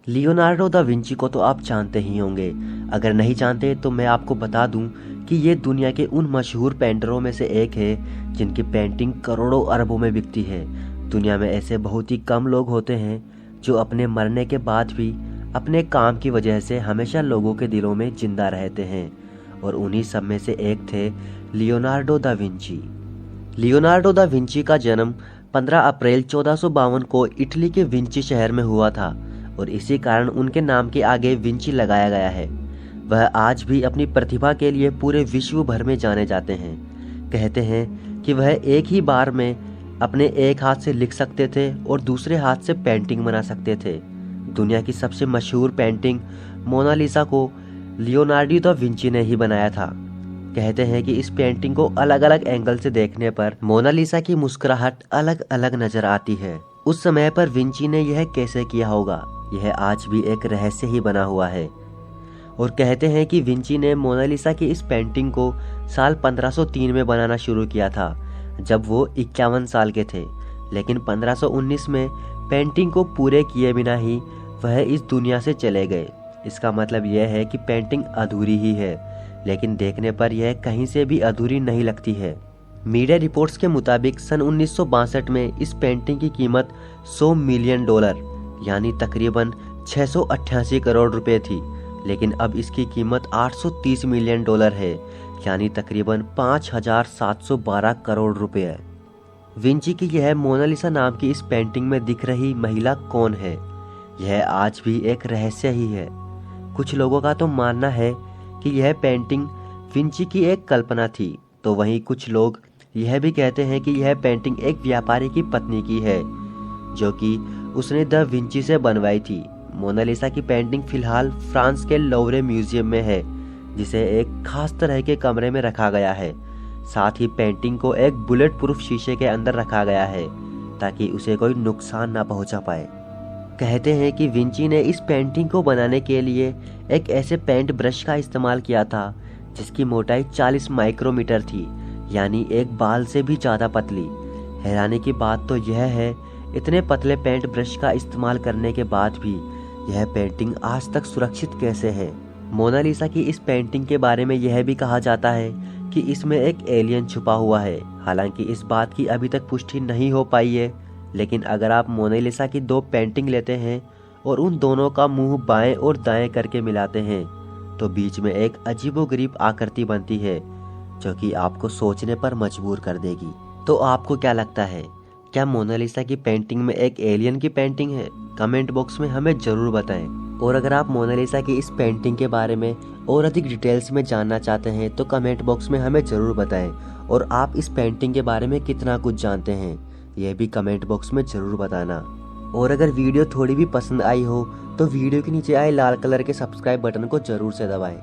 Leonardo da Vinci को तो आप जानते ही होंगे। अगर नहीं जानते तो मैं आपको बता दूं कि ये दुनिया के उन मशहूर पेंटरों में से एक है जिनकी पेंटिंग करोड़ों अरबों में बिकती है। दुनिया में ऐसे बहुत ही कम लोग होते हैं जो अपने मरने के बाद भी अपने काम की वजह से हमेशा लोगों के दिलों में जिंदा रहते हैं, और उन्हीं सब में से एक थे Leonardo da Vinci. Leonardo da Vinci का जन्म 15 अप्रैल 1452 को इटली के विंची शहर में हुआ था, और इसी कारण उनके नाम के आगे विंची लगाया गया है। वह आज भी अपनी प्रतिभा के लिए पूरे विश्व भर में जाने जाते हैं। कहते हैं कि वह एक ही बार में अपने एक हाथ से लिख सकते थे और दूसरे हाथ से पेंटिंग बना सकते थे। दुनिया की सबसे मशहूर पेंटिंग मोनालिसा को लियोनार्डो दा विंची ने ही बनाया था। कहते हैं कि इस पेंटिंग को अलग अलग एंगल से देखने पर मोनालिसा की मुस्कुराहट अलग अलग नजर आती है। उस समय पर विंची ने यह कैसे किया होगा, यह आज भी एक रहस्य ही बना हुआ है। और कहते हैं कि विंची ने मोनालिसा की इस पेंटिंग को साल 1503 में बनाना शुरू किया था, जब वो 51 साल के थे। लेकिन 1519 में पेंटिंग को पूरे किए बिना ही वह इस दुनिया से चले गए। इसका मतलब यह है कि पेंटिंग अधूरी ही है, लेकिन देखने पर यह कहीं से भी अधूरी नहीं लगती है। मीडिया रिपोर्ट्स के मुताबिक सन 1962 में इस पेंटिंग की कीमत $100 मिलियन यानी तकरीबन 688 करोड़ रुपए थी, लेकिन अब इसकी कीमत $830 मिलियन है, यानी तकरीबन 5712 करोड़ रुपए है। विंची की यह मोनालिसा नाम की इस पेंटिंग में दिख रही महिला कौन है, यह आज भी एक रहस्य ही है। कुछ लोगों का तो मानना है कि यह पेंटिंग विंची की एक कल्पना थी, तो वहीं कुछ लोग यह भी कहते हैं कि यह पेंटिंग एक व्यापारी की पत्नी की है, जो कि उसने द विंची से बनवाई थी। मोनालिसा की पेंटिंग फिलहाल फ्रांस के लोवरे म्यूजियम में है, जिसे एक खास तरह के कमरे में रखा गया है। साथ ही पेंटिंग को एक बुलेट प्रूफ शीशे के अंदर रखा गया है, ताकि उसे कोई नुकसान ना पहुंचा पाए। कहते हैं कि विंची ने इस पेंटिंग को बनाने के लिए एक ऐसे पेंट ब्रश का इस्तेमाल किया था जिसकी मोटाई 40 माइक्रोमीटर थी, यानी एक बाल से भी ज़्यादा पतली। हैरानी की बात तो यह है, इतने पतले पेंट ब्रश का इस्तेमाल करने के बाद भी यह पेंटिंग आज तक सुरक्षित कैसे है। मोनालिसा की इस पेंटिंग के बारे में यह भी कहा जाता है कि इसमें एक एलियन छुपा हुआ है। हालांकि इस बात की अभी तक पुष्टि नहीं हो पाई है, लेकिन अगर आप मोनालिसा की 2 पेंटिंग लेते हैं और उन दोनों का मुंह बाएं और दाएं करके मिलाते हैं, तो बीच में एक अजीबोगरीब आकृति बनती है, जो कि आपको सोचने पर मजबूर कर देगी। तो आपको क्या लगता है, क्या मोनालिसा की पेंटिंग में एक एलियन की पेंटिंग है? कमेंट बॉक्स में हमें जरूर बताएं। और अगर आप मोनालिसा की इस पेंटिंग के बारे में और अधिक डिटेल्स में जानना चाहते हैं तो कमेंट बॉक्स में हमें जरूर बताएं। और आप इस पेंटिंग के बारे में कितना कुछ जानते हैं, यह भी कमेंट बॉक्स में जरूर बताना। और अगर वीडियो थोड़ी भी पसंद आई हो तो वीडियो के नीचे आए लाल कलर के सब्सक्राइब बटन को जरूर से दबाएं।